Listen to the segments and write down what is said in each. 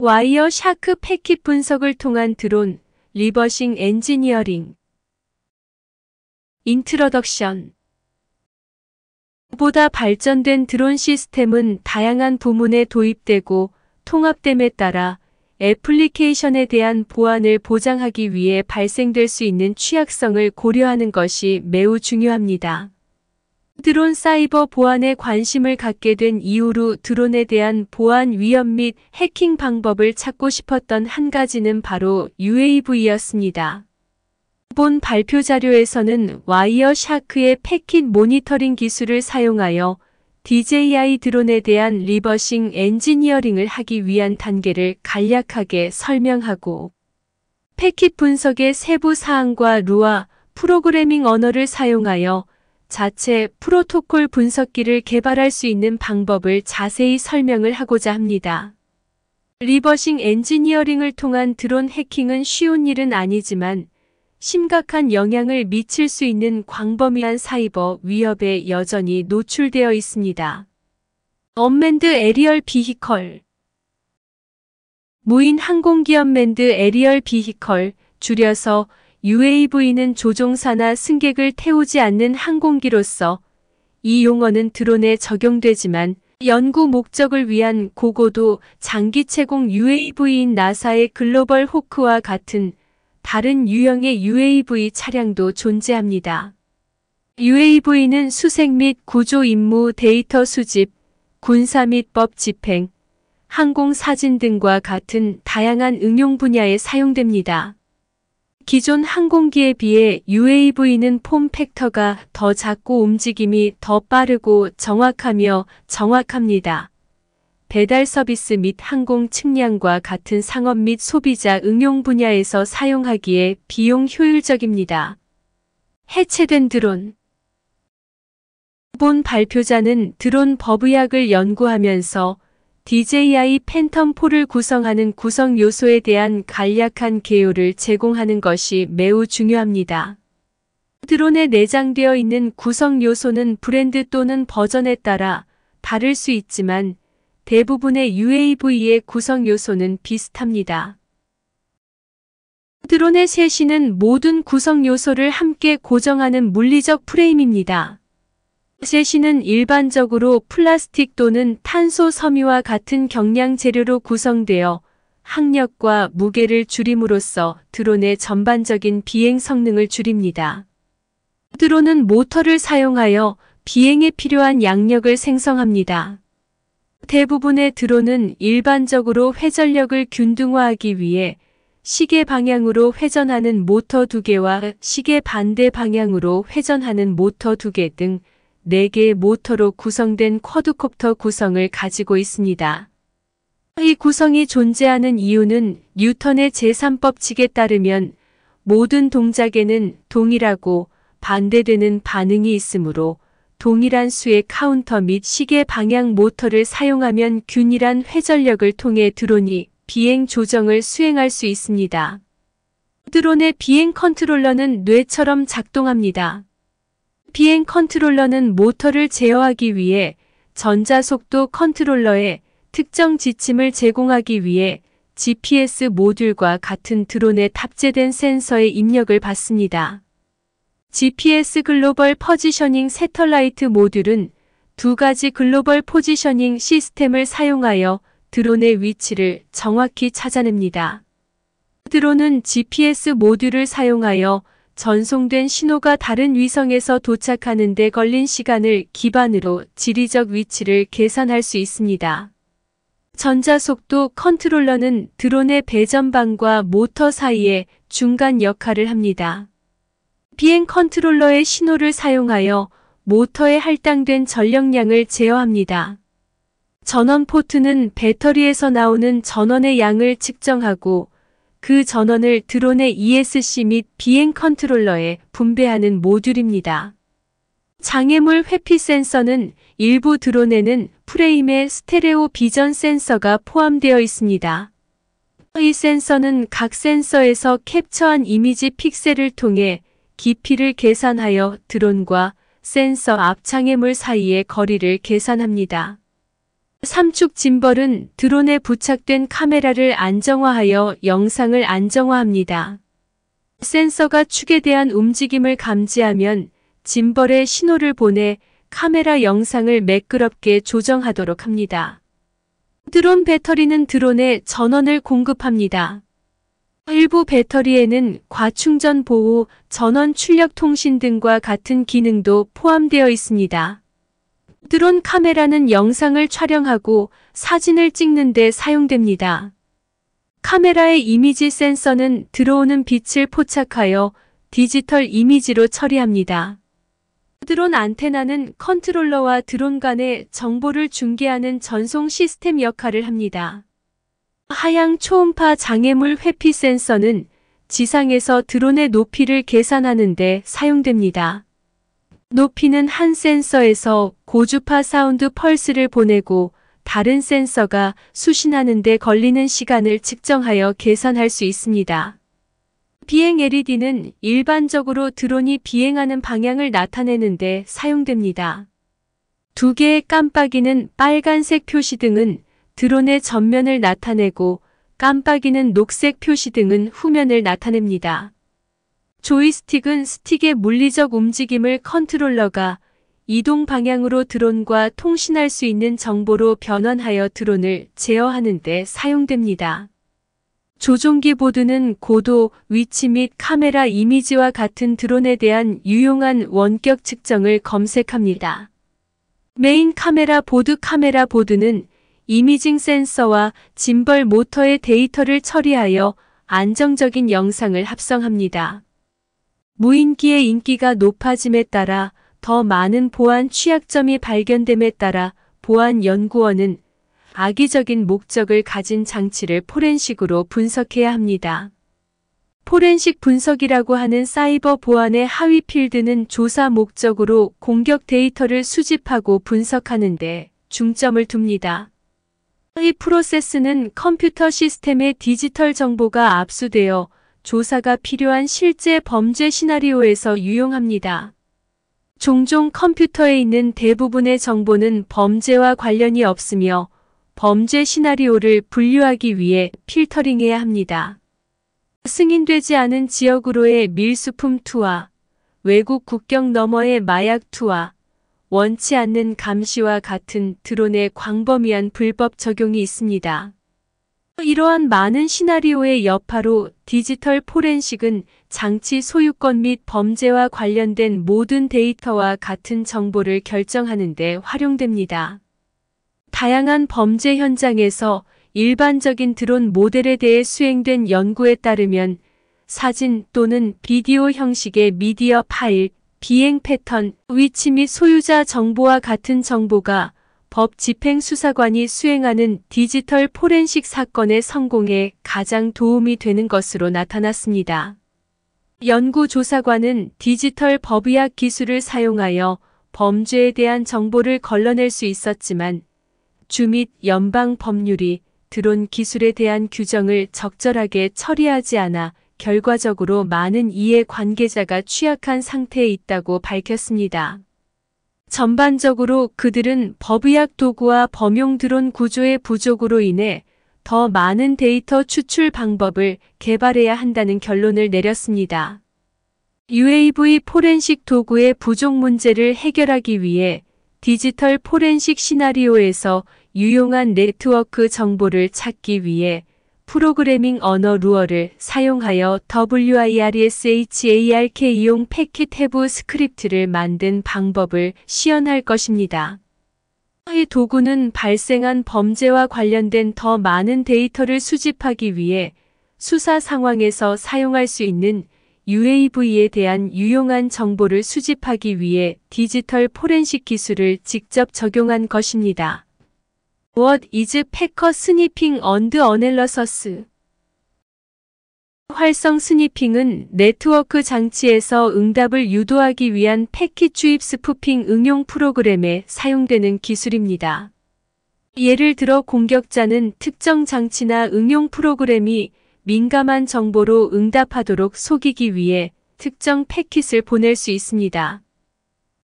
와이어 샤크 패킷 분석을 통한 드론, 리버싱 엔지니어링. 인트로덕션. 보다 발전된 드론 시스템은 다양한 부문에 도입되고 통합됨에 따라 애플리케이션에 대한 보안을 보장하기 위해 발생될 수 있는 취약성을 고려하는 것이 매우 중요합니다. 드론 사이버 보안에 관심을 갖게 된 이후로 드론에 대한 보안 위험 및 해킹 방법을 찾고 싶었던 한 가지는 바로 UAV였습니다. 본 발표 자료에서는 와이어 샤크의 패킷 모니터링 기술을 사용하여 DJI 드론에 대한 리버싱 엔지니어링을 하기 위한 단계를 간략하게 설명하고 패킷 분석의 세부 사항과 루아 프로그래밍 언어를 사용하여 자체 프로토콜 분석기를 개발할 수 있는 방법을 자세히 설명을 하고자 합니다. 리버싱 엔지니어링을 통한 드론 해킹은 쉬운 일은 아니지만 심각한 영향을 미칠 수 있는 광범위한 사이버 위협에 여전히 노출되어 있습니다. 언맨드 에리얼 비히컬. 무인 항공기 언맨드 에리얼 비히컬, 줄여서 UAV는 조종사나 승객을 태우지 않는 항공기로서 이 용어는 드론에 적용되지만 연구 목적을 위한 고고도 장기 채공 UAV인 나사의 글로벌 호크와 같은 다른 유형의 UAV 차량도 존재합니다. UAV는 수색 및 구조 임무 데이터 수집, 군사 및 법 집행, 항공 사진 등과 같은 다양한 응용 분야에 사용됩니다. 기존 항공기에 비해 UAV는 폼 팩터가 더 작고 움직임이 더 빠르고 정확합니다. 배달 서비스 및 항공 측량과 같은 상업 및 소비자 응용 분야에서 사용하기에 비용 효율적입니다. 해체된 드론. 본 발표자는 드론 법의학을 연구하면서 DJI 팬텀4를 구성하는 구성 요소에 대한 간략한 개요를 제공하는 것이 매우 중요합니다. 드론에 내장되어 있는 구성 요소는 브랜드 또는 버전에 따라 다를 수 있지만 대부분의 UAV의 구성 요소는 비슷합니다. 드론의 셋이는 모든 구성 요소를 함께 고정하는 물리적 프레임입니다. 셋이는 일반적으로 플라스틱 또는 탄소 섬유와 같은 경량 재료로 구성되어 항력과 무게를 줄임으로써 드론의 전반적인 비행 성능을 줄입니다. 드론은 모터를 사용하여 비행에 필요한 양력을 생성합니다. 대부분의 드론은 일반적으로 회전력을 균등화하기 위해 시계 방향으로 회전하는 모터 2개와 시계 반대 방향으로 회전하는 모터 2개 등 4개의 모터로 구성된 쿼드콥터 구성을 가지고 있습니다. 이 구성이 존재하는 이유는 뉴턴의 제3법칙에 따르면 모든 동작에는 동일하고 반대되는 반응이 있으므로 동일한 수의 카운터 및 시계 방향 모터를 사용하면 균일한 회전력을 통해 드론이 비행 조정을 수행할 수 있습니다. 드론의 비행 컨트롤러는 뇌처럼 작동합니다. 비행 컨트롤러는 모터를 제어하기 위해 전자속도 컨트롤러에 특정 지침을 제공하기 위해 GPS 모듈과 같은 드론에 탑재된 센서의 입력을 받습니다. GPS 글로벌 포지셔닝 새털라이트 모듈은 2가지 글로벌 포지셔닝 시스템을 사용하여 드론의 위치를 정확히 찾아냅니다. 드론은 GPS 모듈을 사용하여 전송된 신호가 다른 위성에서 도착하는 데 걸린 시간을 기반으로 지리적 위치를 계산할 수 있습니다. 전자속도 컨트롤러는 드론의 배전방과 모터 사이의 중간 역할을 합니다. 비행 컨트롤러의 신호를 사용하여 모터에 할당된 전력량을 제어합니다. 전원 포트는 배터리에서 나오는 전원의 양을 측정하고 그 전원을 드론의 ESC 및 비행 컨트롤러에 분배하는 모듈입니다. 장애물 회피 센서는 일부 드론에는 프레임에 스테레오 비전 센서가 포함되어 있습니다. 이 센서는 각 센서에서 캡처한 이미지 픽셀을 통해 깊이를 계산하여 드론과 센서 앞 장애물 사이의 거리를 계산합니다. 삼축 짐벌은 드론에 부착된 카메라를 안정화하여 영상을 안정화합니다. 센서가 축에 대한 움직임을 감지하면 짐벌에 신호를 보내 카메라 영상을 매끄럽게 조정하도록 합니다. 드론 배터리는 드론에 전원을 공급합니다. 일부 배터리에는 과충전 보호, 전원 출력 통신 등과 같은 기능도 포함되어 있습니다. 드론 카메라는 영상을 촬영하고 사진을 찍는 데 사용됩니다. 카메라의 이미지 센서는 들어오는 빛을 포착하여 디지털 이미지로 처리합니다. 드론 안테나는 컨트롤러와 드론 간의 정보를 중계하는 전송 시스템 역할을 합니다. 하향 초음파 장애물 회피 센서는 지상에서 드론의 높이를 계산하는 데 사용됩니다. 높이는 한 센서에서 고주파 사운드 펄스를 보내고 다른 센서가 수신하는 데 걸리는 시간을 측정하여 계산할 수 있습니다. 비행 LED는 일반적으로 드론이 비행하는 방향을 나타내는 데 사용됩니다. 두 개의 깜빡이는 빨간색 표시등은 드론의 전면을 나타내고 깜빡이는 녹색 표시등은 후면을 나타냅니다. 조이스틱은 스틱의 물리적 움직임을 컨트롤러가 이동 방향으로 드론과 통신할 수 있는 정보로 변환하여 드론을 제어하는 데 사용됩니다. 조종기 보드는 고도, 위치 및 카메라 이미지와 같은 드론에 대한 유용한 원격 측정을 검색합니다. 메인 카메라 보드는 이미징 센서와 짐벌 모터의 데이터를 처리하여 안정적인 영상을 합성합니다. 무인기의 인기가 높아짐에 따라 더 많은 보안 취약점이 발견됨에 따라 보안연구원은 악의적인 목적을 가진 장치를 포렌식으로 분석해야 합니다. 포렌식 분석이라고 하는 사이버 보안의 하위 필드는 조사 목적으로 공격 데이터를 수집하고 분석하는 데 중점을 둡니다. 이 프로세스는 컴퓨터 시스템의 디지털 정보가 압수되어 조사가 필요한 실제 범죄 시나리오에서 유용합니다. 종종 컴퓨터에 있는 대부분의 정보는 범죄와 관련이 없으며 범죄 시나리오를 분류하기 위해 필터링해야 합니다. 승인되지 않은 지역으로의 밀수품 투하, 외국 국경 너머의 마약 투하, 원치 않는 감시와 같은 드론의 광범위한 불법 적용이 있습니다. 이러한 많은 시나리오의 여파로 디지털 포렌식은 장치 소유권 및 범죄와 관련된 모든 데이터와 같은 정보를 결정하는 데 활용됩니다. 다양한 범죄 현장에서 일반적인 드론 모델에 대해 수행된 연구에 따르면 사진 또는 비디오 형식의 미디어 파일, 비행 패턴, 위치 및 소유자 정보와 같은 정보가 법 집행수사관이 수행하는 디지털 포렌식 사건의 성공에 가장 도움이 되는 것으로 나타났습니다. 연구조사관은 디지털 법의학 기술을 사용하여 범죄에 대한 정보를 걸러낼 수 있었지만 주 및 연방 법률이 드론 기술에 대한 규정을 적절하게 처리하지 않아 결과적으로 많은 이해 관계자가 취약한 상태에 있다고 밝혔습니다. 전반적으로 그들은 법의학 도구와 범용 드론 구조의 부족으로 인해 더 많은 데이터 추출 방법을 개발해야 한다는 결론을 내렸습니다. UAV 포렌식 도구의 부족 문제를 해결하기 위해 디지털 포렌식 시나리오에서 유용한 네트워크 정보를 찾기 위해 프로그래밍 언어 루어를 사용하여 WIRSHARK 이용 패킷 해부 스크립트를 만든 방법을 시연할 것입니다. 이 도구는 발생한 범죄와 관련된 더 많은 데이터를 수집하기 위해 수사 상황에서 사용할 수 있는 UAV에 대한 유용한 정보를 수집하기 위해 디지털 포렌식 기술을 직접 적용한 것입니다. What is Packet Sniffing and Analysis? 활성 스니핑은 네트워크 장치에서 응답을 유도하기 위한 패킷 주입 스푸핑 응용 프로그램에 사용되는 기술입니다. 예를 들어 공격자는 특정 장치나 응용 프로그램이 민감한 정보로 응답하도록 속이기 위해 특정 패킷을 보낼 수 있습니다.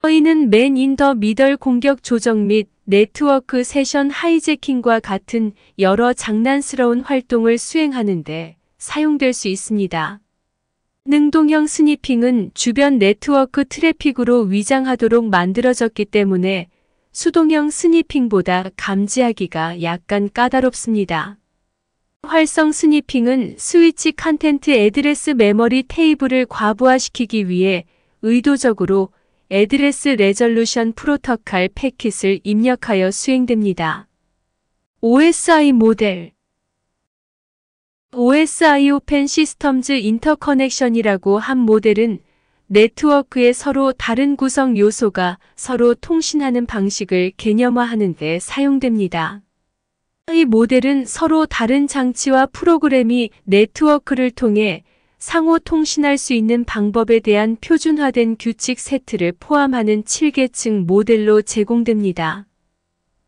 이는 맨 인 더 미들 공격 조정 및 네트워크 세션 하이제킹과 같은 여러 장난스러운 활동을 수행하는데 사용될 수 있습니다. 능동형 스니핑은 주변 네트워크 트래픽으로 위장하도록 만들어졌기 때문에 수동형 스니핑보다 감지하기가 약간 까다롭습니다. 활성 스니핑은 스위치 컨텐트 애드레스 메모리 테이블을 과부하시키기 위해 의도적으로 애드레스 레졸루션 프로토콜 패킷을 입력하여 수행됩니다. OSI 모델 OSI 오펜 시스템즈 인터커넥션이라고 한 모델은 네트워크의 서로 다른 구성 요소가 서로 통신하는 방식을 개념화하는 데 사용됩니다. 이 모델은 서로 다른 장치와 프로그램이 네트워크를 통해 상호 통신할 수 있는 방법에 대한 표준화된 규칙 세트를 포함하는 7계층 모델로 제공됩니다.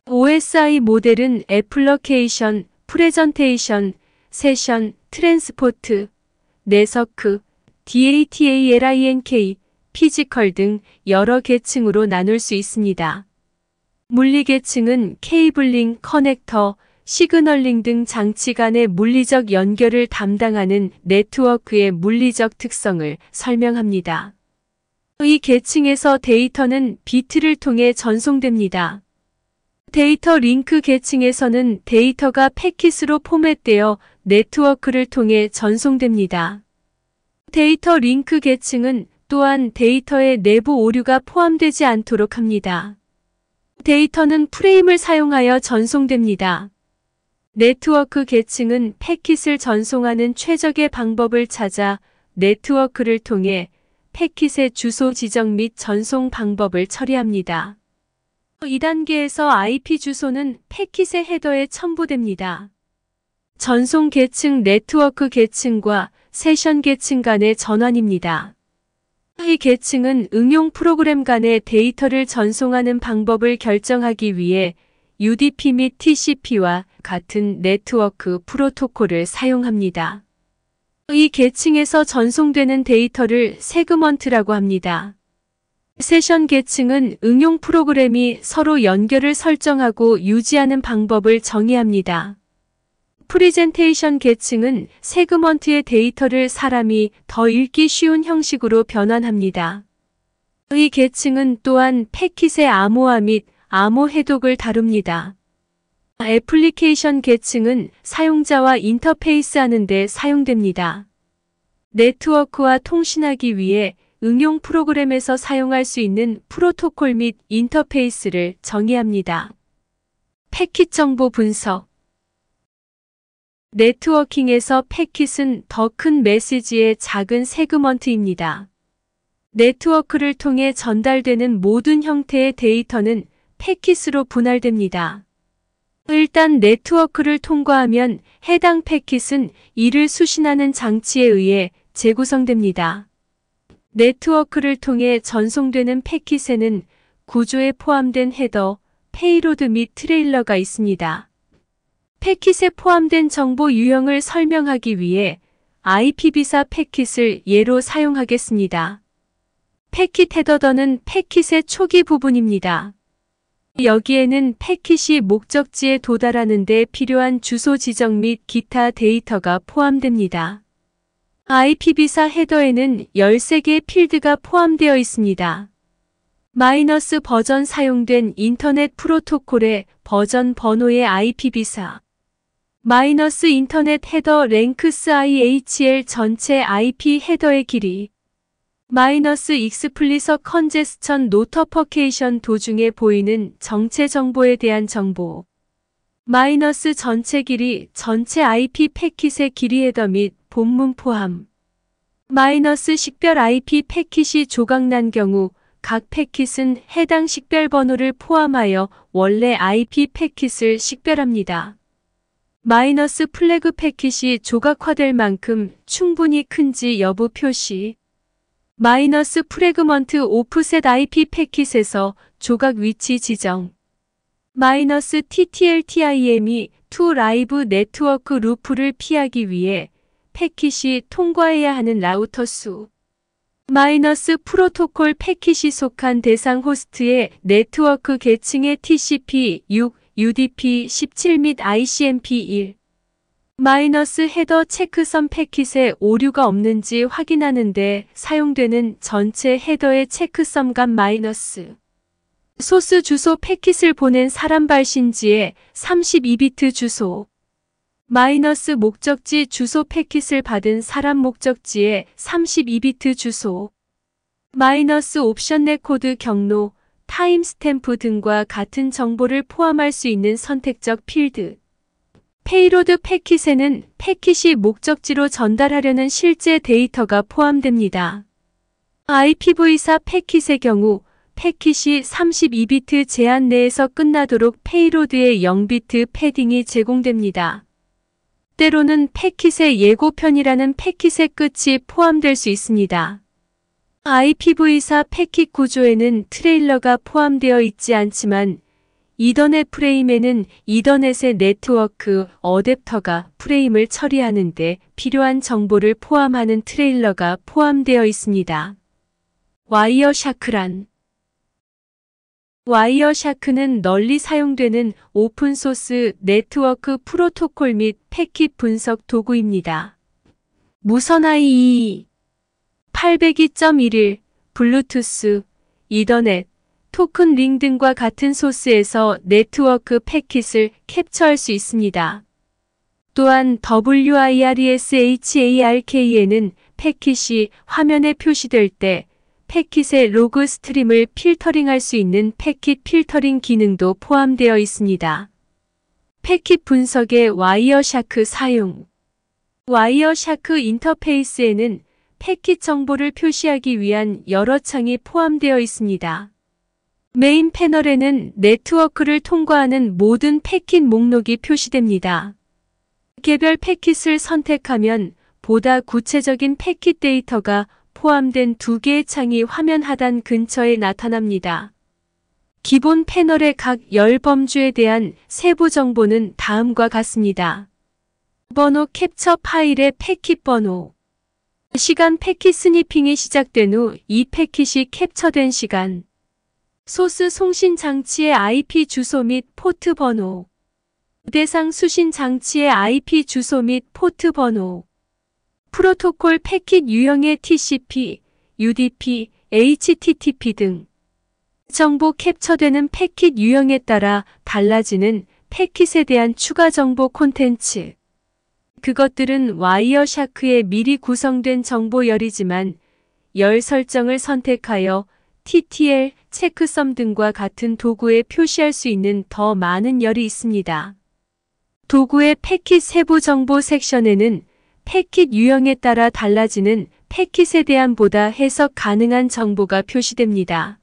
OSI 모델은 애플리케이션, 프레젠테이션, 세션, 트랜스포트, 네트워크, DATA/LINK, 피지컬 등 여러 계층으로 나눌 수 있습니다. 물리 계층은 케이블링, 커넥터, 시그널링 등 장치 간의 물리적 연결을 담당하는 네트워크의 물리적 특성을 설명합니다. 이 계층에서 데이터는 비트를 통해 전송됩니다. 데이터 링크 계층에서는 데이터가 패킷으로 포맷되어 네트워크를 통해 전송됩니다. 데이터 링크 계층은 또한 데이터의 내부 오류가 포함되지 않도록 합니다. 데이터는 프레임을 사용하여 전송됩니다. 네트워크 계층은 패킷을 전송하는 최적의 방법을 찾아 네트워크를 통해 패킷의 주소 지정 및 전송 방법을 처리합니다. 2단계에서 IP 주소는 패킷의 헤더에 첨부됩니다. 전송 계층 네트워크 계층과 세션 계층 간의 전환입니다. 이 계층은 응용 프로그램 간의 데이터를 전송하는 방법을 결정하기 위해 UDP 및 TCP와 같은 네트워크 프로토콜을 사용합니다. 이 계층에서 전송되는 데이터를 세그먼트라고 합니다. 세션 계층은 응용 프로그램이 서로 연결을 설정하고 유지하는 방법을 정의합니다. 프레젠테이션 계층은 세그먼트의 데이터를 사람이 더 읽기 쉬운 형식으로 변환합니다. 이 계층은 또한 패킷의 암호화 및 암호 해독을 다룹니다. 애플리케이션 계층은 사용자와 인터페이스하는 데 사용됩니다. 네트워크와 통신하기 위해 응용 프로그램에서 사용할 수 있는 프로토콜 및 인터페이스를 정의합니다. 패킷 정보 분석 네트워킹에서 패킷은 더 큰 메시지의 작은 세그먼트입니다. 네트워크를 통해 전달되는 모든 형태의 데이터는 패킷으로 분할됩니다. 일단 네트워크를 통과하면 해당 패킷은 이를 수신하는 장치에 의해 재구성됩니다. 네트워크를 통해 전송되는 패킷에는 구조에 포함된 헤더, 페이로드 및 트레일러가 있습니다. 패킷에 포함된 정보 유형을 설명하기 위해 IPv4 패킷을 예로 사용하겠습니다. 패킷 헤더는 패킷의 초기 부분입니다. 여기에는 패킷이 목적지에 도달하는 데 필요한 주소 지정 및 기타 데이터가 포함됩니다. IPv4 헤더에는 13개의 필드가 포함되어 있습니다. 마이너스 버전 사용된 인터넷 프로토콜의 버전 번호의 IPv4 마이너스 인터넷 헤더 랭크스 IHL 전체 IP 헤더의 길이 마이너스 익스플리서 컨제스천 노터퍼케이션 도중에 보이는 정체 정보에 대한 정보 마이너스 전체 길이 전체 IP 패킷의 길이 헤더 및 본문 포함 마이너스 식별 IP 패킷이 조각난 경우 각 패킷은 해당 식별 번호를 포함하여 원래 IP 패킷을 식별합니다. 마이너스 플래그 패킷이 조각화될 만큼 충분히 큰지 여부 표시 마이너스 프래그먼트 오프셋 IP 패킷에서 조각 위치 지정 마이너스 TTL-TIM이 투 라이브 네트워크 루프를 피하기 위해 패킷이 통과해야 하는 라우터 수 마이너스 프로토콜 패킷이 속한 대상 호스트의 네트워크 계층의 TCP6, UDP17 및 ICMP1. 마이너스 헤더 체크선 패킷에 오류가 없는지 확인하는데 사용되는 전체 헤더의 체크섬 값 마이너스. 소스 주소 패킷을 보낸 사람 발신지의 32비트 주소. 마이너스 목적지 주소 패킷을 받은 사람 목적지의 32비트 주소. 마이너스 옵션넷 코드 경로, 타임스탬프 등과 같은 정보를 포함할 수 있는 선택적 필드. 페이로드 패킷에는 패킷이 목적지로 전달하려는 실제 데이터가 포함됩니다. IPv4 패킷의 경우 패킷이 32비트 제한 내에서 끝나도록 페이로드의 0비트 패딩이 제공됩니다. 때로는 패킷의 예고편이라는 패킷의 끝이 포함될 수 있습니다. IPv4 패킷 구조에는 트레일러가 포함되어 있지 않지만 이더넷 프레임에는 이더넷의 네트워크 어댑터가 프레임을 처리하는 데 필요한 정보를 포함하는 트레일러가 포함되어 있습니다. 와이어샤크란 와이어샤크는 널리 사용되는 오픈소스 네트워크 프로토콜 및 패킷 분석 도구입니다. 무선 IEEE 802.11, 블루투스, 이더넷, 토큰 링 등과 같은 소스에서 네트워크 패킷을 캡처할 수 있습니다. 또한 WIRESHARK에는 패킷이 화면에 표시될 때 패킷의 로그 스트림을 필터링할 수 있는 패킷 필터링 기능도 포함되어 있습니다. 패킷 분석의 와이어샤크 사용. 와이어샤크 인터페이스에는 패킷 정보를 표시하기 위한 여러 창이 포함되어 있습니다. 메인 패널에는 네트워크를 통과하는 모든 패킷 목록이 표시됩니다. 개별 패킷을 선택하면 보다 구체적인 패킷 데이터가 포함된 두 개의 창이 화면 하단 근처에 나타납니다. 기본 패널의 각 열 범주에 대한 세부 정보는 다음과 같습니다. 번호 캡처 파일의 패킷 번호. 시간 패킷 스니핑이 시작된 후 이 패킷이 캡처된 시간. 소스 송신 장치의 IP 주소 및 포트 번호. 대상 수신 장치의 IP 주소 및 포트 번호. 프로토콜 패킷 유형의 TCP, UDP, HTTP 등 정보 캡처되는 패킷 유형에 따라 달라지는 패킷에 대한 추가 정보 콘텐츠. 그것들은 와이어샤크에 미리 구성된 정보열이지만 열 설정을 선택하여 TTL, 체크섬 등과 같은 도구에 표시할 수 있는 더 많은 열이 있습니다. 도구의 패킷 세부 정보 섹션에는 패킷 유형에 따라 달라지는 패킷에 대한 보다 해석 가능한 정보가 표시됩니다.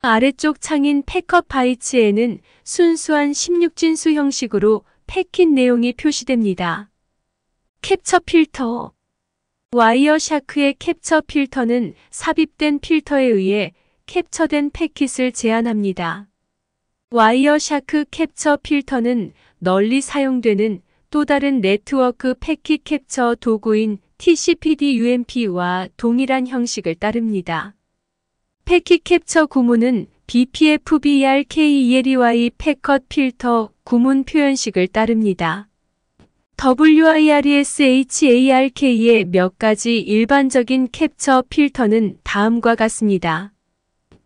아래쪽 창인 패킷 바이츠에는 순수한 16진수 형식으로 패킷 내용이 표시됩니다. 캡처 필터. 와이어샤크의 캡처 필터는 삽입된 필터에 의해 캡처된 패킷을 제한합니다. 와이어샤크 캡처 필터는 널리 사용되는 또 다른 네트워크 패킷 캡처 도구인 TCPD-UMP와 동일한 형식을 따릅니다. 패킷 캡처 구문은 BPFBRKELEY 패킷 필터 구문 표현식을 따릅니다. WIRESHARK의 몇 가지 일반적인 캡처 필터는 다음과 같습니다.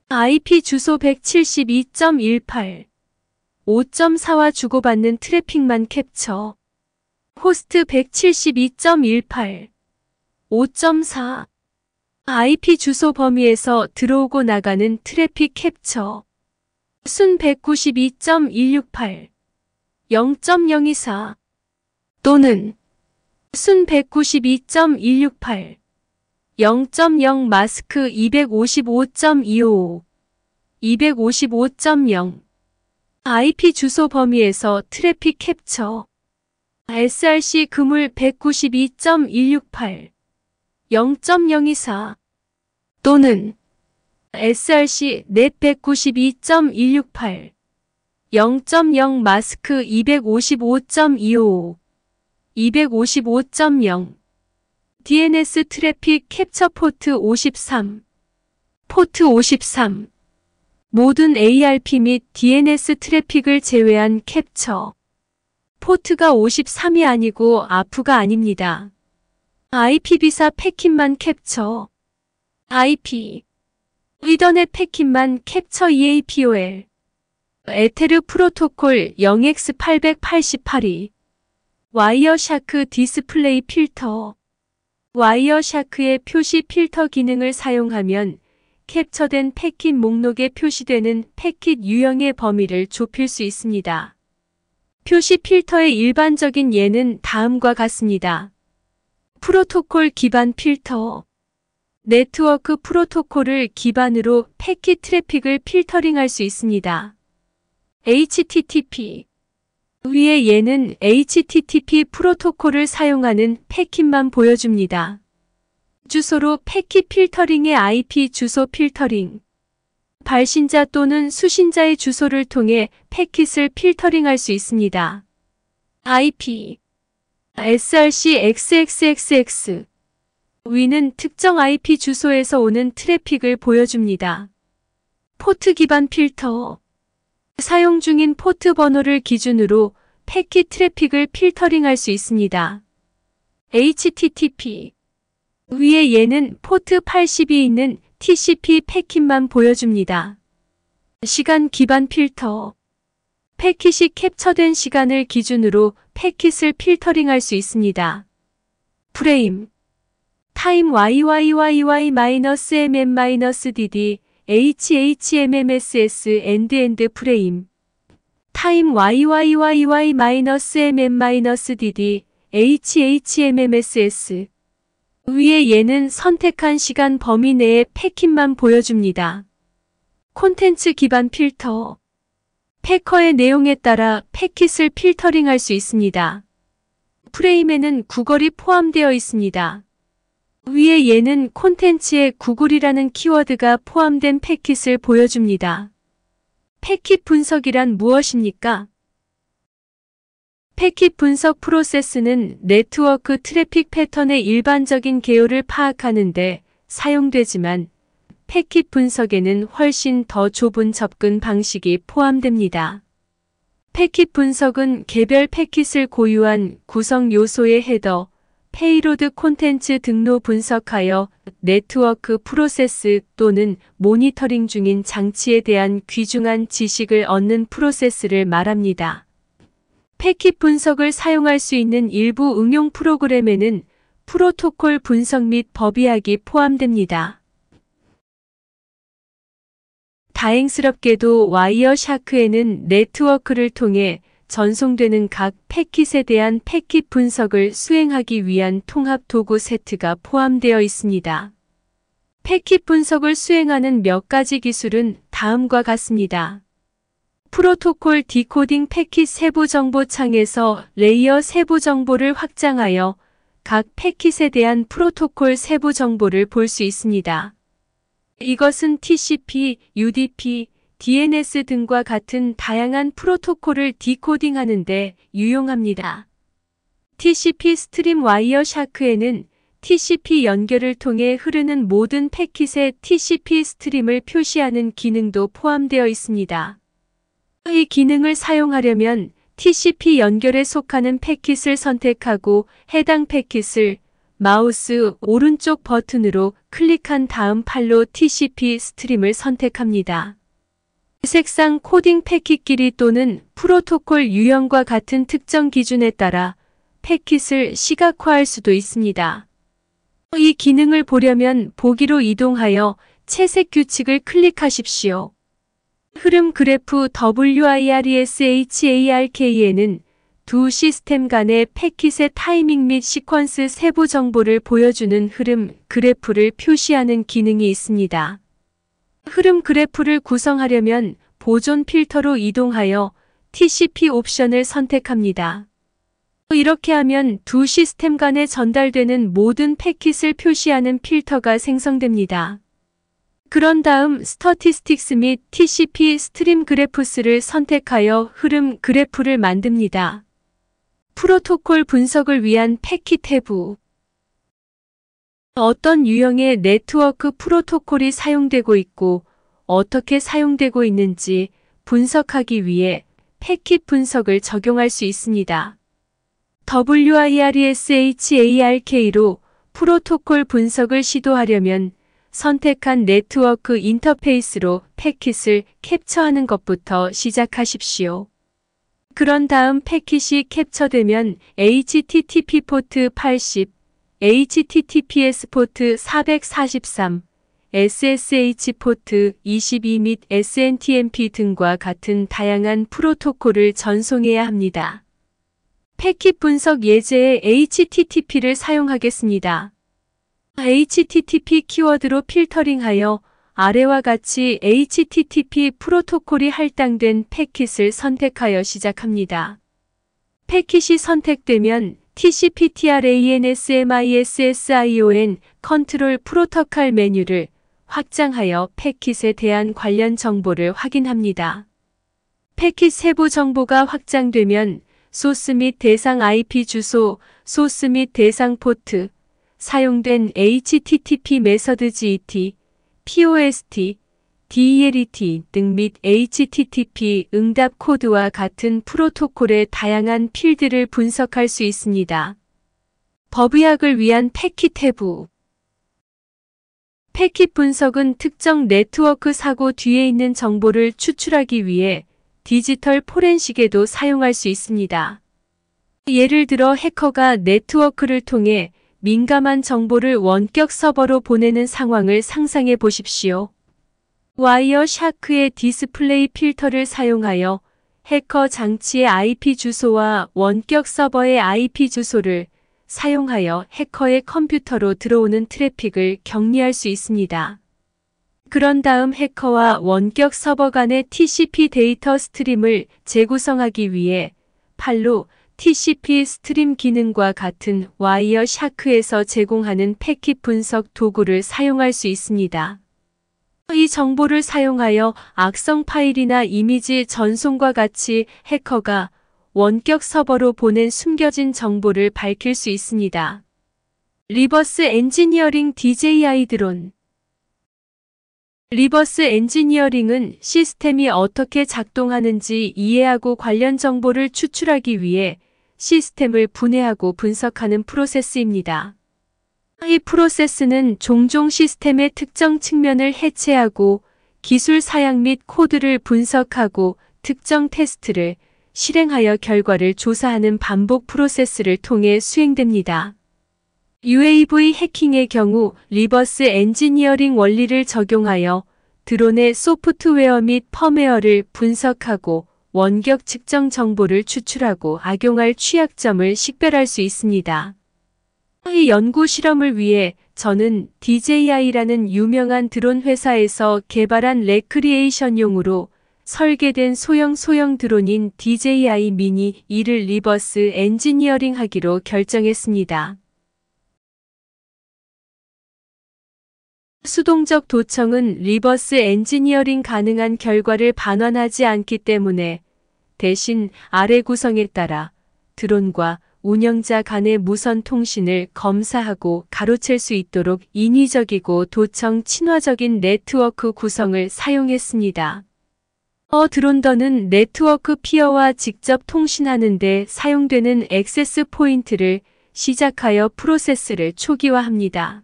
IP 주소 172.18, 5.4와 주고받는 트래픽만 캡처. 호스트 172.18, 5.4. IP 주소 범위에서 들어오고 나가는 트래픽 캡처. 순 192.168, 0.024 또는 순 192.168, 0.0 마스크 255.255, 255.0 IP 주소 범위에서 트래픽 캡처. SRC 그물 192.168, 0.024 또는 SRC 넷 192.168, 0.0 마스크 255.255, 255.0 DNS 트래픽 캡처 포트 53. 포트 53. 모든 ARP 및 DNS 트래픽을 제외한 캡처. 포트가 53이 아니고 ARP가 아닙니다. IPv4 패킷만 캡처. IP. 이더넷 패킷만 캡처 EAPOL. 에테르 프로토콜 0x888이. 와이어샤크 디스플레이 필터. 와이어샤크의 표시 필터 기능을 사용하면 캡처된 패킷 목록에 표시되는 패킷 유형의 범위를 좁힐 수 있습니다. 표시 필터의 일반적인 예는 다음과 같습니다. 프로토콜 기반 필터. 네트워크 프로토콜을 기반으로 패킷 트래픽을 필터링할 수 있습니다. HTTP. 위의 예는 HTTP 프로토콜을 사용하는 패킷만 보여줍니다. 주소로 패킷 필터링의 IP 주소 필터링. 발신자 또는 수신자의 주소를 통해 패킷을 필터링할 수 있습니다. IP. src xxxx. 위는 특정 IP 주소에서 오는 트래픽을 보여줍니다. 포트 기반 필터. 사용 중인 포트 번호를 기준으로 패킷 트래픽을 필터링할 수 있습니다. HTTP. 위의 예는 포트 80이 있는 TCP 패킷만 보여줍니다. 시간 기반 필터. 패킷이 캡처된 시간을 기준으로 패킷을 필터링할 수 있습니다. 프레임. 타임 YYYY-MM-DD HHMMSS end 프레임. 타임 YYYY-MM-DD HHMMSS. 위의 예는 선택한 시간 범위 내의 패킷만 보여줍니다. 콘텐츠 기반 필터. 패커의 내용에 따라 패킷을 필터링할 수 있습니다. 프레임에는 구글이 포함되어 있습니다. 위의 예는 콘텐츠에 구글이라는 키워드가 포함된 패킷을 보여줍니다. 패킷 분석이란 무엇입니까? 패킷 분석 프로세스는 네트워크 트래픽 패턴의 일반적인 개요를 파악하는 데 사용되지만 패킷 분석에는 훨씬 더 좁은 접근 방식이 포함됩니다. 패킷 분석은 개별 패킷을 고유한 구성 요소의 헤더, 페이로드 콘텐츠 등로 분석하여 네트워크 프로세스 또는 모니터링 중인 장치에 대한 귀중한 지식을 얻는 프로세스를 말합니다. 패킷 분석을 사용할 수 있는 일부 응용 프로그램에는 프로토콜 분석 및 법의학이 포함됩니다. 다행스럽게도 와이어샤크에는 네트워크를 통해 전송되는 각 패킷에 대한 패킷 분석을 수행하기 위한 통합 도구 세트가 포함되어 있습니다. 패킷 분석을 수행하는 몇 가지 기술은 다음과 같습니다. 프로토콜 디코딩 패킷 세부 정보 창에서 레이어 세부 정보를 확장하여 각 패킷에 대한 프로토콜 세부 정보를 볼 수 있습니다. 이것은 TCP, UDP, DNS 등과 같은 다양한 프로토콜을 디코딩하는 데 유용합니다. TCP 스트림 와이어샤크에는 TCP 연결을 통해 흐르는 모든 패킷의 TCP 스트림을 표시하는 기능도 포함되어 있습니다. 이 기능을 사용하려면 TCP 연결에 속하는 패킷을 선택하고 해당 패킷을 마우스 오른쪽 버튼으로 클릭한 다음 팔로 TCP 스트림을 선택합니다. 색상 코딩 패킷 길이 또는 프로토콜 유형과 같은 특정 기준에 따라 패킷을 시각화할 수도 있습니다. 이 기능을 보려면 보기로 이동하여 채색 규칙을 클릭하십시오. 흐름 그래프 WIRESHARK에는 두 시스템 간의 패킷의 타이밍 및 시퀀스 세부 정보를 보여주는 흐름 그래프를 표시하는 기능이 있습니다. 흐름 그래프를 구성하려면 보존 필터로 이동하여 TCP 옵션을 선택합니다. 이렇게 하면 두 시스템 간에 전달되는 모든 패킷을 표시하는 필터가 생성됩니다. 그런 다음 스터티스틱스 및 TCP 스트림 그래프스를 선택하여 흐름 그래프를 만듭니다. 프로토콜 분석을 위한 패킷 해부. 어떤 유형의 네트워크 프로토콜이 사용되고 있고 어떻게 사용되고 있는지 분석하기 위해 패킷 분석을 적용할 수 있습니다. WIRESHARK로 프로토콜 분석을 시도하려면 선택한 네트워크 인터페이스로 패킷을 캡처하는 것부터 시작하십시오. 그런 다음 패킷이 캡처되면 HTTP 포트 80, HTTPS 포트 443, SSH 포트 22 및 SNTMP 등과 같은 다양한 프로토콜을 전송해야 합니다. 패킷 분석 예제에 HTTP를 사용하겠습니다. HTTP 키워드로 필터링하여 아래와 같이 HTTP 프로토콜이 할당된 패킷을 선택하여 시작합니다. 패킷이 선택되면 TCP/TRANSMISSION 컨트롤 프로토콜 메뉴를 확장하여 패킷에 대한 관련 정보를 확인합니다. 패킷 세부 정보가 확장되면 소스 및 대상 IP 주소, 소스 및 대상 포트, 사용된 HTTP 메서드 GET, POST, DELT 등 및 HTTP 응답 코드와 같은 프로토콜의 다양한 필드를 분석할 수 있습니다. 법의학을 위한 패킷 해부. 패킷 분석은 특정 네트워크 사고 뒤에 있는 정보를 추출하기 위해 디지털 포렌식에도 사용할 수 있습니다. 예를 들어 해커가 네트워크를 통해 민감한 정보를 원격 서버로 보내는 상황을 상상해 보십시오. 와이어샤크의 디스플레이 필터를 사용하여 해커 장치의 IP 주소와 원격 서버의 IP 주소를 사용하여 해커의 컴퓨터로 들어오는 트래픽을 격리할 수 있습니다. 그런 다음 해커와 원격 서버 간의 TCP 데이터 스트림을 재구성하기 위해 팔로 TCP 스트림 기능과 같은 와이어샤크에서 제공하는 패킷 분석 도구를 사용할 수 있습니다. 이 정보를 사용하여 악성 파일이나 이미지 전송과 같이 해커가 원격 서버로 보낸 숨겨진 정보를 밝힐 수 있습니다. 리버스 엔지니어링 DJI 드론. 리버스 엔지니어링은 시스템이 어떻게 작동하는지 이해하고 관련 정보를 추출하기 위해 시스템을 분해하고 분석하는 프로세스입니다. 이 프로세스는 종종 시스템의 특정 측면을 해체하고 기술 사양 및 코드를 분석하고 특정 테스트를 실행하여 결과를 조사하는 반복 프로세스를 통해 수행됩니다. UAV 해킹의 경우 리버스 엔지니어링 원리를 적용하여 드론의 소프트웨어 및 펌웨어를 분석하고 원격 측정 정보를 추출하고 악용할 취약점을 식별할 수 있습니다. 이 연구 실험을 위해 저는 DJI라는 유명한 드론 회사에서 개발한 레크리에이션용으로 설계된 소형 드론인 DJI 미니 2를 리버스 엔지니어링 하기로 결정했습니다. 수동적 도청은 리버스 엔지니어링 가능한 결과를 반환하지 않기 때문에 대신 아래 구성에 따라 드론과 운영자 간의 무선 통신을 검사하고 가로챌 수 있도록 인위적이고 도청 친화적인 네트워크 구성을 사용했습니다. 드론더는 네트워크 피어와 직접 통신하는 데 사용되는 액세스 포인트를 시작하여 프로세스를 초기화합니다.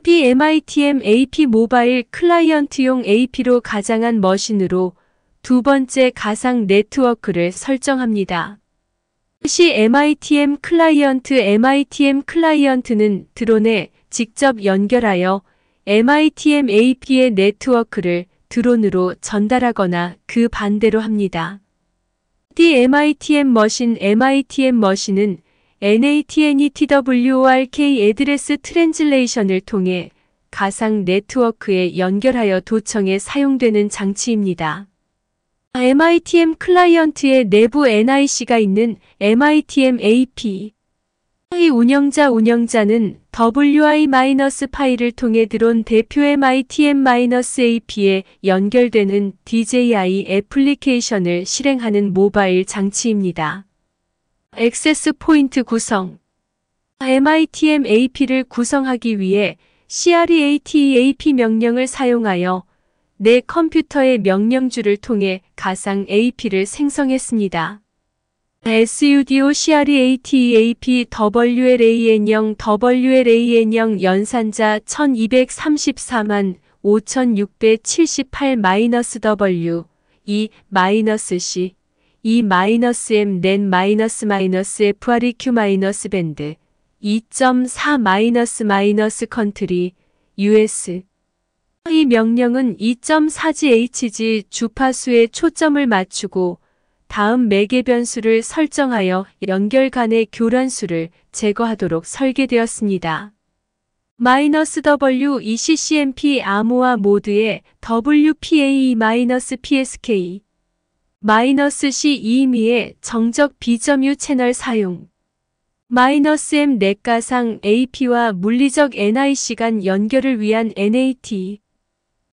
PMITM AP 모바일 클라이언트용 AP로 가장한 머신으로 두 번째 가상 네트워크를 설정합니다. MITM 클라이언트는 드론에 직접 연결하여 MITM AP의 네트워크를 드론으로 전달하거나 그 반대로 합니다. MITM 머신은 NATNETWORK 애드레스 트랜슬레이션을 통해 가상 네트워크에 연결하여 도청에 사용되는 장치입니다. MITM 클라이언트의 내부 NIC가 있는 MITM AP. 이 운영자는 WI-파일을 통해 드론 대표 MITM-AP에 연결되는 DJI 애플리케이션을 실행하는 모바일 장치입니다. 액세스 포인트 구성. MITM AP를 구성하기 위해 CREATE-AP 명령을 사용하여 내 컴퓨터의 명령주를 통해 가상 AP를 생성했습니다. SUDO CREATE-AP WLAN0 WLAN0 연산자 1234만 5678-W 2-C 2-M NAN -FREQ 밴드 2.4 컨트리 US 이 명령은 2.4GHz 주파수에 초점을 맞추고 다음 매개 변수를 설정하여 연결 간의 교란수를 제거하도록 설계되었습니다. -W ECCMP 암호화 모드의 WPAE-PSK -C 이미의 정적 비점유 채널 사용 -M 넷가상 AP와 물리적 NIC 간 연결을 위한 NAT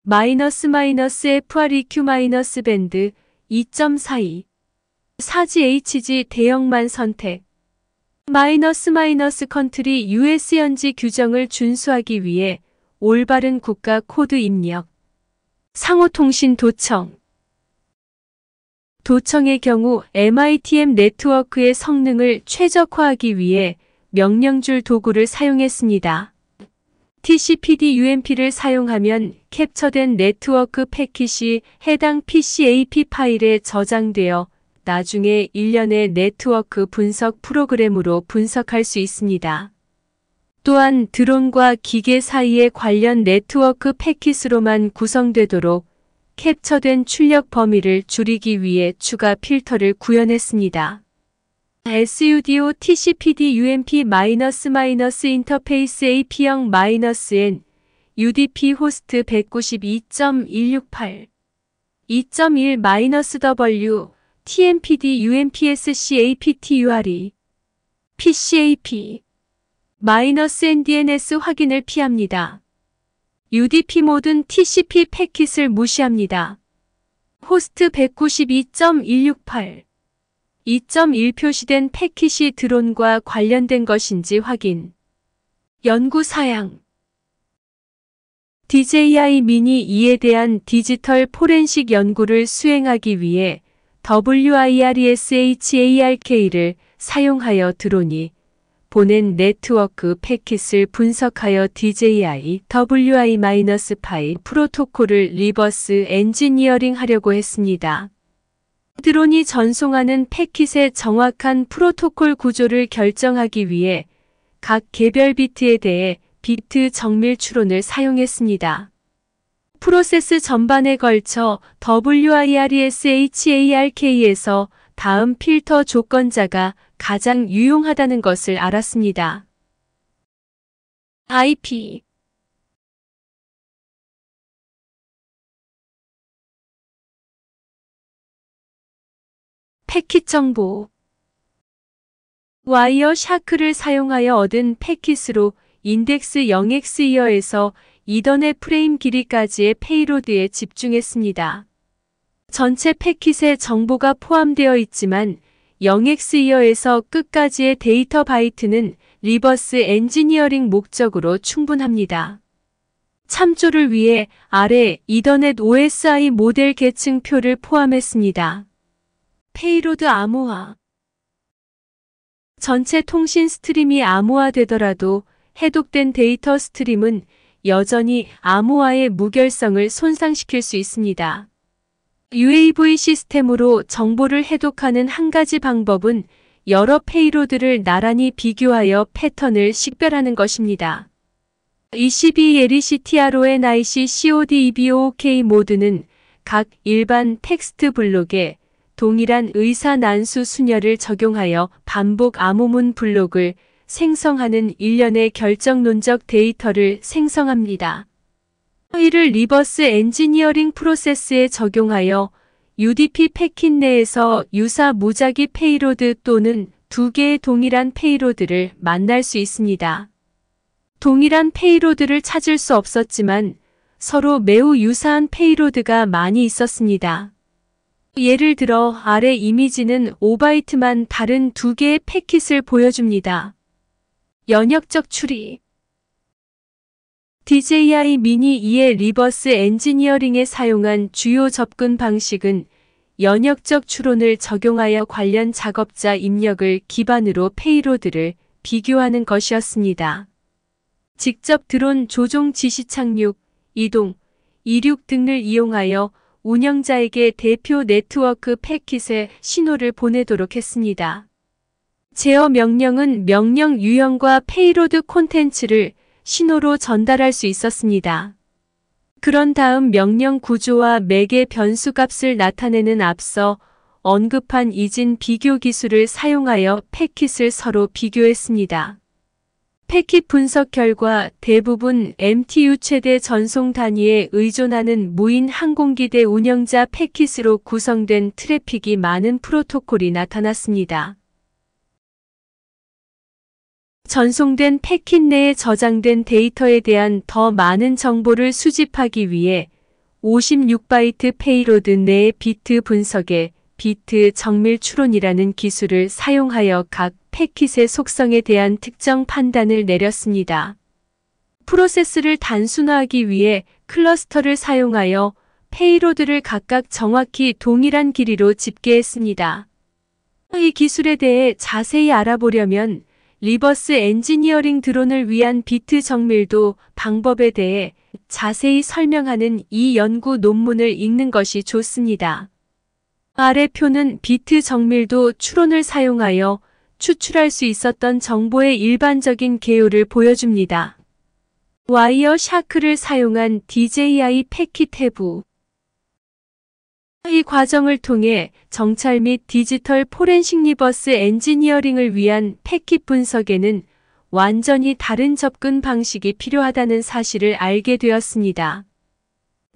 -FREQ 밴드 2.42 4GHz 대형만 선택 컨트리 US 현지 규정을 준수하기 위해 올바른 국가 코드 입력 상호통신 도청의 경우 MITM 네트워크의 성능을 최적화하기 위해 명령줄 도구를 사용했습니다. TCPD-UMP를 사용하면 캡처된 네트워크 패킷이 해당 PC AP 파일에 저장되어 나중에 일련의 네트워크 분석 프로그램으로 분석할 수 있습니다. 또한 드론과 기계 사이의 관련 네트워크 패킷으로만 구성되도록 캡처된 출력 범위를 줄이기 위해 추가 필터를 구현했습니다. SUDO TCPD-UMP 인터페이스 AP0 -N UDP 호스트 192.168 2.1 TMPD UMPSC APTURE PCAP -NDNS 확인을 피합니다. UDP 모든 TCP 패킷을 무시합니다. 호스트 192.168 2.1 표시된 패킷이 드론과 관련된 것인지 확인. 연구 사양 DJI 미니 2에 대한 디지털 포렌식 연구를 수행하기 위해 WIRESHARK를 사용하여 드론이 보낸 네트워크 패킷을 분석하여 DJI WI-5 프로토콜을 리버스 엔지니어링 하려고 했습니다. 드론이 전송하는 패킷의 정확한 프로토콜 구조를 결정하기 위해 각 개별 비트에 대해 비트 정밀 추론을 사용했습니다. 프로세스 전반에 걸쳐 WIRESHARK에서 다음 필터 조건자가 가장 유용하다는 것을 알았습니다. IP 패킷 정보 와이어 샤크를 사용하여 얻은 패킷으로 인덱스 0x2어에서 이더넷 프레임 길이까지의 페이로드에 집중했습니다. 전체 패킷에 정보가 포함되어 있지만 0x2어에서 끝까지의 데이터 바이트는 리버스 엔지니어링 목적으로 충분합니다. 참조를 위해 아래 이더넷 OSI 모델 계층표를 포함했습니다. 페이로드 암호화 전체 통신 스트림이 암호화되더라도 해독된 데이터 스트림은 여전히 암호화의 무결성을 손상시킬 수 있습니다. UAV 시스템으로 정보를 해독하는 한 가지 방법은 여러 페이로드를 나란히 비교하여 패턴을 식별하는 것입니다. ECB-LECTRONIC CODEBOOK 모드는 각 일반 텍스트 블록에 동일한 의사 난수 순열을 적용하여 반복 암호문 블록을 생성하는 일련의 결정론적 데이터를 생성합니다. 이를 리버스 엔지니어링 프로세스에 적용하여 UDP 패킷 내에서 유사 무작위 페이로드 또는 두 개의 동일한 페이로드를 만날 수 있습니다. 동일한 페이로드를 찾을 수 없었지만 서로 매우 유사한 페이로드가 많이 있었습니다. 예를 들어 아래 이미지는 5바이트만 다른 두 개의 패킷을 보여줍니다. 연역적 출입. DJI 미니 2의 리버스 엔지니어링에 사용한 주요 접근 방식은 연역적 추론을 적용하여 관련 작업자 입력을 기반으로 페이로드를 비교하는 것이었습니다. 직접 드론 조종 지시 착륙, 이동, 이륙 등을 이용하여 운영자에게 대표 네트워크 패킷에 신호를 보내도록 했습니다. 제어 명령은 명령 유형과 페이로드 콘텐츠를 신호로 전달할 수 있었습니다. 그런 다음 명령 구조와 매개 변수 값을 나타내는 앞서 언급한 이진 비교 기술을 사용하여 패킷을 서로 비교했습니다. 패킷 분석 결과 대부분 MTU 최대 전송 단위에 의존하는 무인 항공기대 운영자 패킷으로 구성된 트래픽이 많은 프로토콜이 나타났습니다. 전송된 패킷 내에 저장된 데이터에 대한 더 많은 정보를 수집하기 위해 56바이트 페이로드 내의 비트 분석에 비트 정밀 추론이라는 기술을 사용하여 각 패킷의 속성에 대한 특정 판단을 내렸습니다. 프로세스를 단순화하기 위해 클러스터를 사용하여 페이로드를 각각 정확히 동일한 길이로 집계했습니다. 이 기술에 대해 자세히 알아보려면 리버스 엔지니어링 드론을 위한 비트 정밀도 방법에 대해 자세히 설명하는 이 연구 논문을 읽는 것이 좋습니다. 아래 표는 비트 정밀도 추론을 사용하여 추출할 수 있었던 정보의 일반적인 개요를 보여줍니다. 와이어 샤크를 사용한 DJI 패킷 해부. 이 과정을 통해 정찰 및 디지털 포렌식 리버스 엔지니어링을 위한 패킷 분석에는 완전히 다른 접근 방식이 필요하다는 사실을 알게 되었습니다.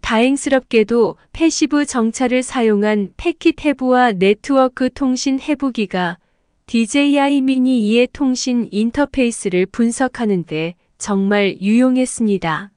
다행스럽게도 패시브 정찰을 사용한 패킷 해부와 네트워크 통신 해부기가 DJI 미니 2의 통신 인터페이스를 분석하는 데 정말 유용했습니다.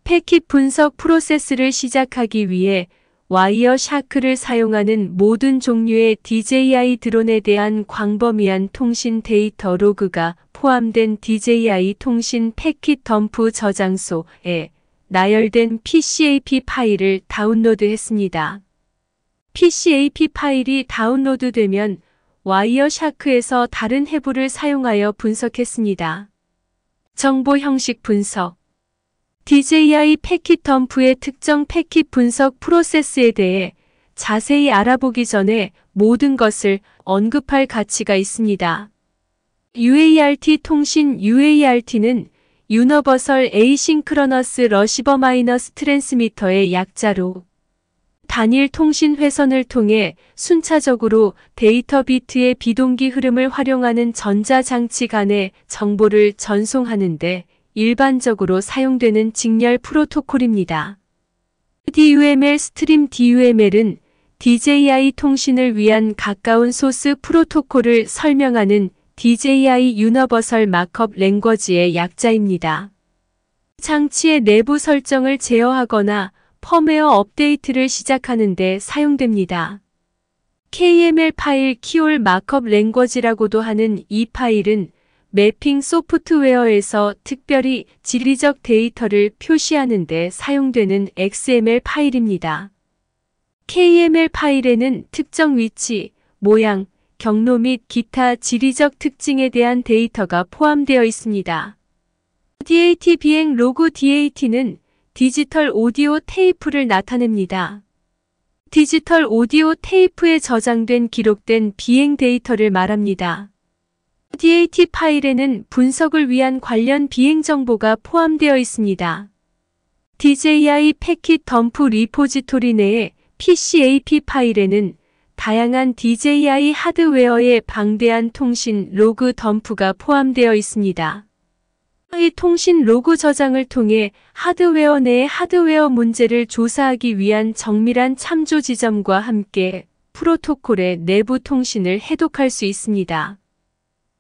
패킷 분석 프로세스를 시작하기 위해 와이어 샤크를 사용하는 모든 종류의 DJI 드론에 대한 광범위한 통신 데이터 로그가 포함된 DJI 통신 패킷 덤프 저장소에 나열된 PCAP 파일을 다운로드했습니다. PCAP 파일이 다운로드되면 와이어 샤크에서 다른 해부를 사용하여 분석했습니다. 정보 형식 분석. DJI 패킷 덤프의 특정 패킷 분석 프로세스에 대해 자세히 알아보기 전에 모든 것을 언급할 가치가 있습니다. UART 통신 UART는 유니버설 에이싱크러너스 러시버 마이너스 트랜스미터의 약자로 단일 통신 회선을 통해 순차적으로 데이터 비트의 비동기 흐름을 활용하는 전자장치 간의 정보를 전송하는데 일반적으로 사용되는 직렬 프로토콜입니다. DUML 스트림 DUML은 DJI 통신을 위한 가까운 소스 프로토콜을 설명하는 DJI 유니버설 마크업 랭귀지의 약자입니다. 장치의 내부 설정을 제어하거나 펌웨어 업데이트를 시작하는 데 사용됩니다. KML 파일 키올 마크업 랭귀지라고도 하는 이 파일은 매핑 소프트웨어에서 특별히 지리적 데이터를 표시하는 데 사용되는 XML 파일입니다. KML 파일에는 특정 위치, 모양, 경로 및 기타 지리적 특징에 대한 데이터가 포함되어 있습니다. DAT 비행 로그 DAT는 디지털 오디오 테이프를 나타냅니다. 디지털 오디오 테이프에 저장된 기록된 비행 데이터를 말합니다. DAT 파일에는 분석을 위한 관련 비행 정보가 포함되어 있습니다. DJI 패킷 덤프 리포지토리 내의 PCAP 파일에는 다양한 DJI 하드웨어의 방대한 통신 로그 덤프가 포함되어 있습니다. 이 통신 로그 저장을 통해 하드웨어 내의 하드웨어 문제를 조사하기 위한 정밀한 참조 지점과 함께 프로토콜의 내부 통신을 해독할 수 있습니다.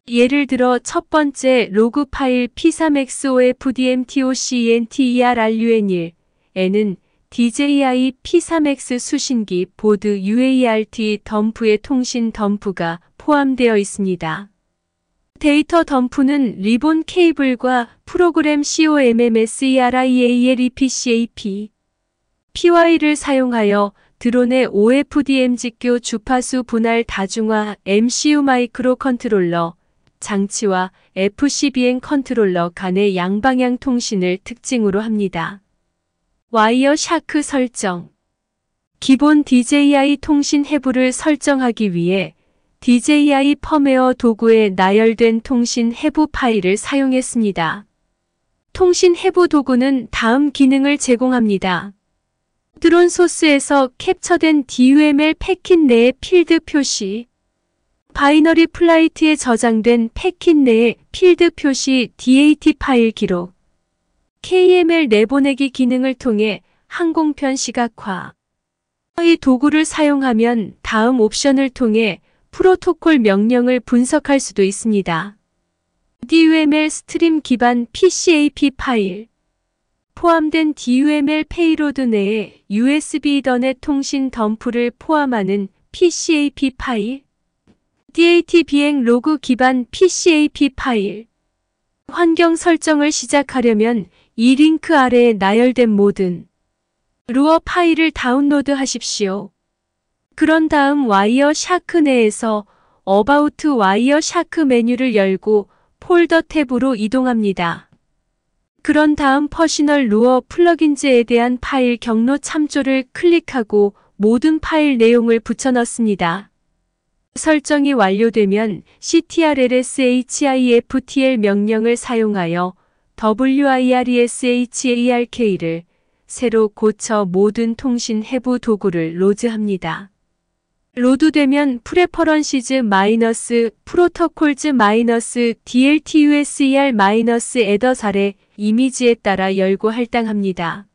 예를 들어 첫 번째 로그 파일 P3XOFDMTOCENTERRUN1에는 DJI P3X 수신기 보드 UART 덤프의 통신 덤프가 포함되어 있습니다. 데이터 덤프는 리본 케이블과 프로그램 COMMSERIAL PY를 사용하여 드론의 OFDM 직교 주파수 분할 다중화 MCU 마이크로 컨트롤러 장치와 FC 비행 컨트롤러 간의 양방향 통신을 특징으로 합니다. 와이어 샤크 설정. 기본 DJI 통신 해부를 설정하기 위해 DJI 펌웨어 도구에 나열된 통신 해부 파일을 사용했습니다. 통신 해부 도구는 다음 기능을 제공합니다. 드론 소스에서 캡처된 DUML 패킷 내의 필드 표시, 바이너리 플라이트에 저장된 패킷 내의 필드 표시 DAT 파일 기록, KML 내보내기 기능을 통해 항공편 시각화. 이 도구를 사용하면 다음 옵션을 통해 프로토콜 명령을 분석할 수도 있습니다. DUML 스트림 기반 PCAP 파일. 포함된 DUML 페이로드 내에 USB 이더넷 통신 덤프를 포함하는 PCAP 파일. DAT 비행 로그 기반 PCAP 파일. 환경 설정을 시작하려면 이 링크 아래에 나열된 모든 루어 파일을 다운로드 하십시오. 그런 다음 와이어 샤크 내에서 어바우트 와이어 샤크 메뉴를 열고 폴더 탭으로 이동합니다. 그런 다음 퍼시널 루어 플러긴즈에 대한 파일 경로 참조를 클릭하고 모든 파일 내용을 붙여넣습니다. 설정이 완료되면 ctrl-shiftl 명령을 사용하여 WIRESHARK를 새로 고쳐 모든 통신 해부 도구를 로드합니다. 로드되면 프레퍼런시즈 프로토콜즈 DLTUSER 에더 아래 이미지에 따라 열고 할당합니다.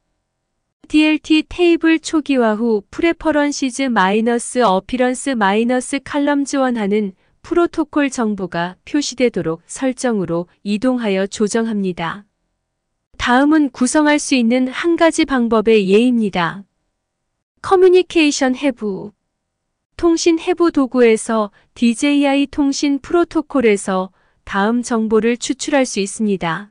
DLT 테이블 초기화 후 프레퍼런시즈 어피런스 칼럼즈 원하는 프로토콜 정보가 표시되도록 설정으로 이동하여 조정합니다. 다음은 구성할 수 있는 한 가지 방법의 예입니다. 커뮤니케이션 해부. 통신 해부 도구에서 DJI 통신 프로토콜에서 다음 정보를 추출할 수 있습니다.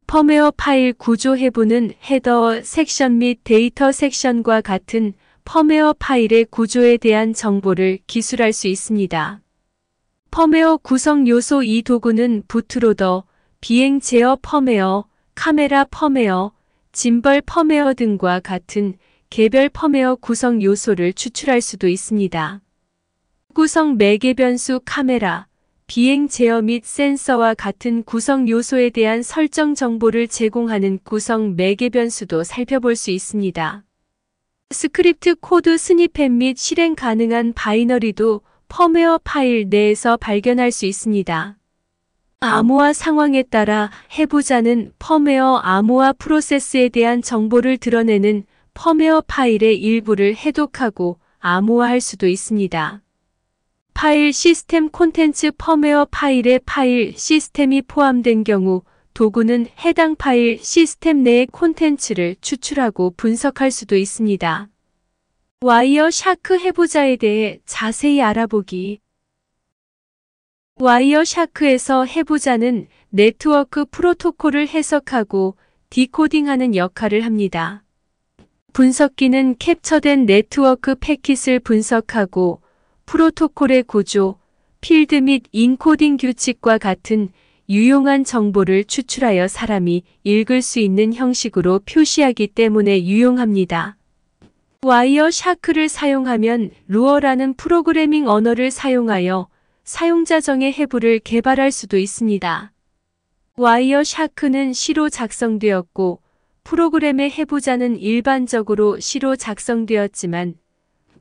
펌웨어 파일 구조 해부는 헤더 섹션 및 데이터 섹션과 같은 펌웨어 파일의 구조에 대한 정보를 기술할 수 있습니다. 펌웨어 구성 요소 이 도구는 부트로더, 비행 제어 펌웨어, 카메라 펌웨어, 짐벌 펌웨어 등과 같은 개별 펌웨어 구성 요소를 추출할 수도 있습니다. 구성 매개 변수 카메라, 비행 제어 및 센서와 같은 구성 요소에 대한 설정 정보를 제공하는 구성 매개 변수도 살펴볼 수 있습니다. 스크립트 코드 스니펫 및 실행 가능한 바이너리도 펌웨어 파일 내에서 발견할 수 있습니다. 암호화 상황에 따라 해부자는 펌웨어 암호화 프로세스에 대한 정보를 드러내는 펌웨어 파일의 일부를 해독하고 암호화할 수도 있습니다. 파일 시스템 콘텐츠 펌웨어 파일에 파일 시스템이 포함된 경우 도구는 해당 파일 시스템 내의 콘텐츠를 추출하고 분석할 수도 있습니다. 와이어 샤크 해부자에 대해 자세히 알아보기. 와이어 샤크에서 해부자는 네트워크 프로토콜을 해석하고 디코딩하는 역할을 합니다. 분석기는 캡처된 네트워크 패킷을 분석하고 프로토콜의 구조, 필드 및 인코딩 규칙과 같은 유용한 정보를 추출하여 사람이 읽을 수 있는 형식으로 표시하기 때문에 유용합니다. 와이어 샤크를 사용하면 루어라는 프로그래밍 언어를 사용하여 사용자정의 해부를 개발할 수도 있습니다. 와이어 샤크는 C로 작성되었고 프로그램의 해부자는 일반적으로 C로 작성되었지만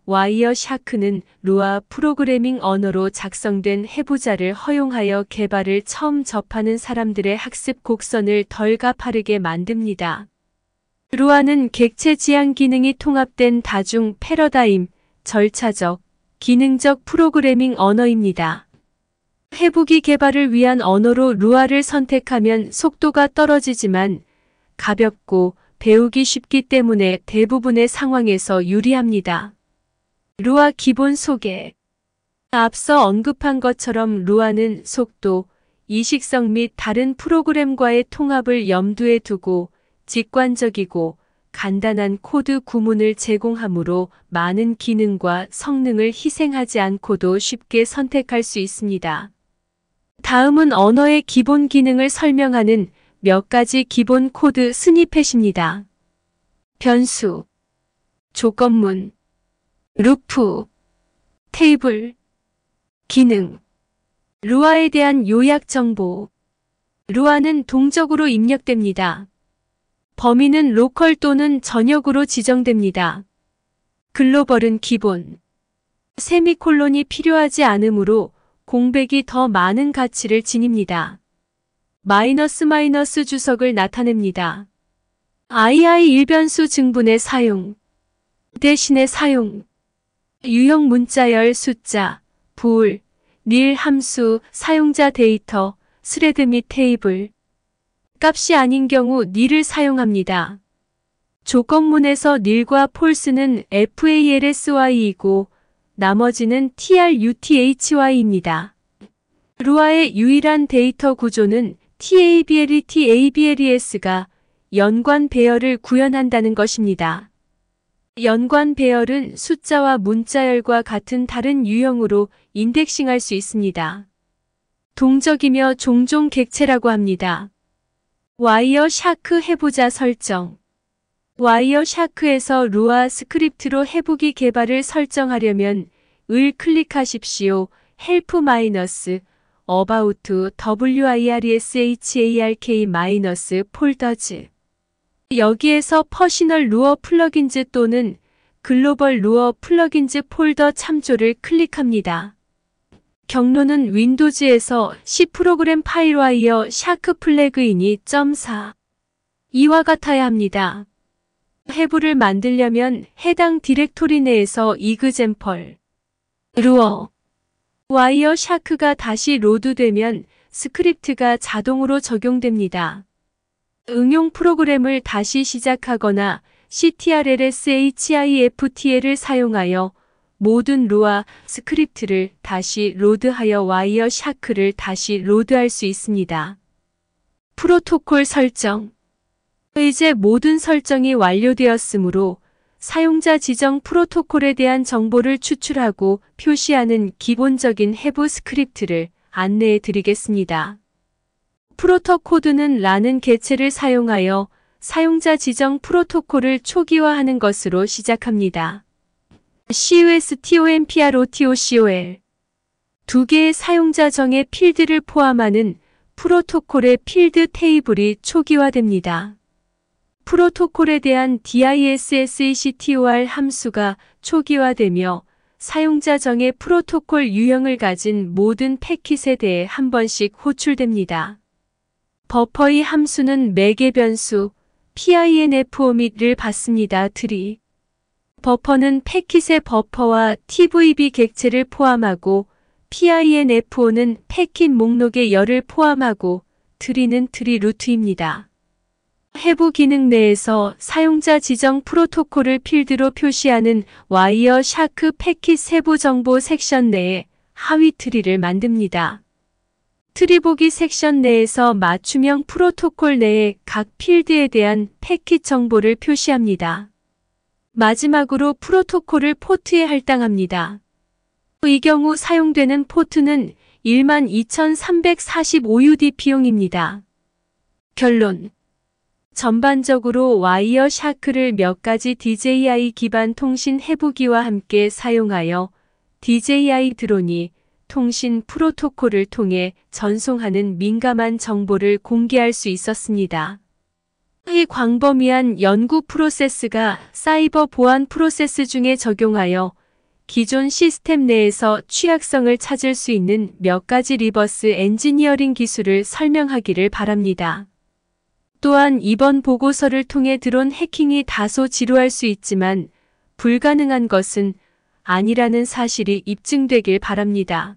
와이어 샤크는 루아 프로그래밍 언어로 작성된 해부자를 허용하여 개발을 처음 접하는 사람들의 학습 곡선을 덜 가파르게 만듭니다. 루아는 객체 지향 기능이 통합된 다중 패러다임, 절차적, 기능적 프로그래밍 언어입니다. 해부기 개발을 위한 언어로 루아를 선택하면 속도가 떨어지지만 가볍고 배우기 쉽기 때문에 대부분의 상황에서 유리합니다. 루아 기본 소개. 앞서 언급한 것처럼 루아는 속도, 이식성 및 다른 프로그램과의 통합을 염두에 두고 직관적이고 간단한 코드 구문을 제공하므로 많은 기능과 성능을 희생하지 않고도 쉽게 선택할 수 있습니다. 다음은 언어의 기본 기능을 설명하는 몇 가지 기본 코드 스니펫입니다. 변수, 조건문, 루프, 테이블, 기능, 루아에 대한 요약 정보. 루아는 동적으로 입력됩니다. 범위는 로컬 또는 전역으로 지정됩니다. 글로벌은 기본. 세미콜론이 필요하지 않으므로 공백이 더 많은 가치를 지닙니다. 마이너스 주석을 나타냅니다. II1변수 증분의 사용, 대신의 사용, 유형 문자열 숫자, bool, nil 함수, 사용자 데이터, 스레드 및 테이블. 값이 아닌 경우 nil을 사용합니다. 조건문에서 nil과 false는 falsy이고 나머지는 truthy입니다. 루아의 유일한 데이터 구조는 tables가 연관 배열을 구현한다는 것입니다. 연관 배열은 숫자와 문자열과 같은 다른 유형으로 인덱싱할 수 있습니다. 동적이며 종종 객체라고 합니다. 와이어샤크 해부자 설정. 와이어샤크에서 루아 스크립트로 해부기 개발을 설정하려면 을 클릭하십시오. help about wireshark 여기에서 퍼시널 루어 플러긴즈 또는 글로벌 루어 플러긴즈 폴더 참조를 클릭합니다. 경로는 윈도우즈에서 C 프로그램 파일 와이어 샤크 플래그이니 .4 이와 같아야 합니다. 해부를 만들려면 해당 디렉토리 내에서 이그젠펄 루어 와이어 샤크가 다시 로드되면 스크립트가 자동으로 적용됩니다. 응용 프로그램을 다시 시작하거나 ctrl-shift를 사용하여 모든 루아 스크립트를 다시 로드하여 와이어 샤크를 다시 로드할 수 있습니다. 프로토콜 설정. 이제 모든 설정이 완료되었으므로 사용자 지정 프로토콜에 대한 정보를 추출하고 표시하는 기본적인 해부 스크립트를 안내해 드리겠습니다. 프로토코드는 라는 개체를 사용하여 사용자 지정 프로토콜을 초기화하는 것으로 시작합니다. CUSTOMPROTOCOL 두 개의 사용자 정의 필드를 포함하는 프로토콜의 필드 테이블이 초기화됩니다. 프로토콜에 대한 DISSECTOR 함수가 초기화되며 사용자 정의 프로토콜 유형을 가진 모든 패킷에 대해 한 번씩 호출됩니다. 버퍼의 함수는 매개 변수 pinfomit을 받습니다. 트리. 버퍼는 패킷의 버퍼와 tvb 객체를 포함하고 pinfo는 패킷 목록의 열을 포함하고 트리는 트리 루트입니다. 해부 기능 내에서 사용자 지정 프로토콜을 필드로 표시하는 와이어 샤크 패킷 세부 정보 섹션 내에 하위 트리를 만듭니다. 트리 보기 섹션 내에서 맞춤형 프로토콜 내에 각 필드에 대한 패킷 정보를 표시합니다. 마지막으로 프로토콜을 포트에 할당합니다. 이 경우 사용되는 포트는 12345UDP용입니다. 결론. 전반적으로 와이어 샤크를 몇 가지 DJI 기반 통신 해부기와 함께 사용하여 DJI 드론이 통신 프로토콜을 통해 전송하는 민감한 정보를 공개할 수 있었습니다. 이 광범위한 연구 프로세스가 사이버 보안 프로세스 중에 적용하여 기존 시스템 내에서 취약성을 찾을 수 있는 몇 가지 리버스 엔지니어링 기술을 설명하기를 바랍니다. 또한 이번 보고서를 통해 드론 해킹이 다소 지루할 수 있지만 불가능한 것은 아니라는 사실이 입증되길 바랍니다.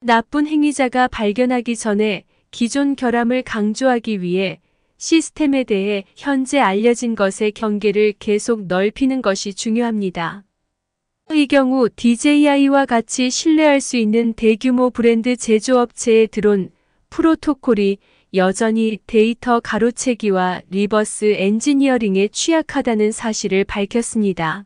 나쁜 행위자가 발견하기 전에 기존 결함을 강조하기 위해 시스템에 대해 현재 알려진 것의 경계를 계속 넓히는 것이 중요합니다. 이 경우 DJI와 같이 신뢰할 수 있는 대규모 브랜드 제조업체의 드론 프로토콜이 여전히 데이터 가로채기와 리버스 엔지니어링에 취약하다는 사실을 밝혔습니다.